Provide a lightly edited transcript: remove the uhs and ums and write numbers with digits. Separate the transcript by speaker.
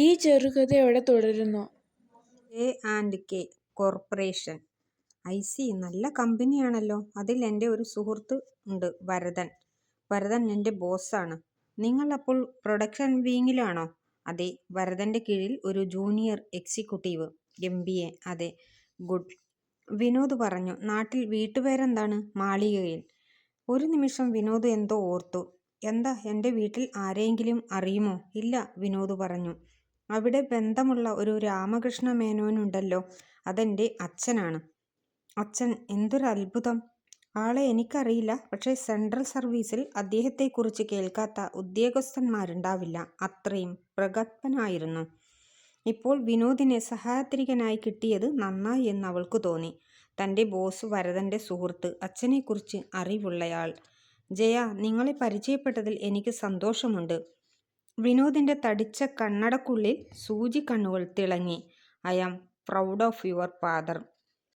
Speaker 1: ഈ ചെറുകഥയോടെ തുടരുന്നു.
Speaker 2: A&K corporation. I നല്ല കമ്പനിയാണല്ലോ. അതിൽ എൻ്റെ ഒരു സുഹൃത്ത് ഉണ്ട്, വരദൻ. വരദൻ എൻ്റെ ബോസാണ്. നിങ്ങൾ അപ്പോൾ പ്രൊഡക്ഷൻ വിങ്ങിലാണോ? അതെ. വരദൻ്റെ കീഴിൽ ഒരു ജൂനിയർ എക്സിക്യൂട്ടീവ്. MBA. അതെ. ഗുഡ്. വിനോദ് പറഞ്ഞു. നാട്ടിൽ വീട്ടുപേരെന്താണ്? മാളികയിൽ. ഒരു നിമിഷം വിനോദ് എന്തോ ഓർത്തു. എന്താ, എൻ്റെ വീട്ടിൽ ആരെയെങ്കിലും അറിയുമോ? ഇല്ല, വിനോദ് പറഞ്ഞു. അവിടെ ബന്ധമുള്ള ഒരു രാമകൃഷ്ണ മേനോനുണ്ടല്ലോ, അതെൻ്റെ അച്ഛനാണ്. അച്ഛൻ? എന്തൊരു അത്ഭുതം. ആളെ എനിക്കറിയില്ല, പക്ഷേ സെൻട്രൽ സർവീസിൽ അദ്ദേഹത്തെക്കുറിച്ച് കേൾക്കാത്ത ഉദ്യോഗസ്ഥന്മാരുണ്ടാവില്ല. അത്രയും പ്രഗത്ഭനായിരുന്നു. ഇപ്പോൾ വിനോദിനെ സഹായത്തിരികനായി കിട്ടിയത് നന്നായി എന്ന് അവൾക്ക് തോന്നി. തൻ്റെ ബോസ് വരദൻ്റെ സുഹൃത്ത്, അച്ഛനെക്കുറിച്ച് അറിവുള്ളയാൾ. ജയ, നിങ്ങളെ പരിചയപ്പെട്ടതിൽ എനിക്ക് സന്തോഷമുണ്ട്. വിനോദിൻ്റെ തടിച്ച കണ്ണടക്കുള്ളിൽ സൂചി കണ്ണുകൾ തിളങ്ങി. I am proud of your father.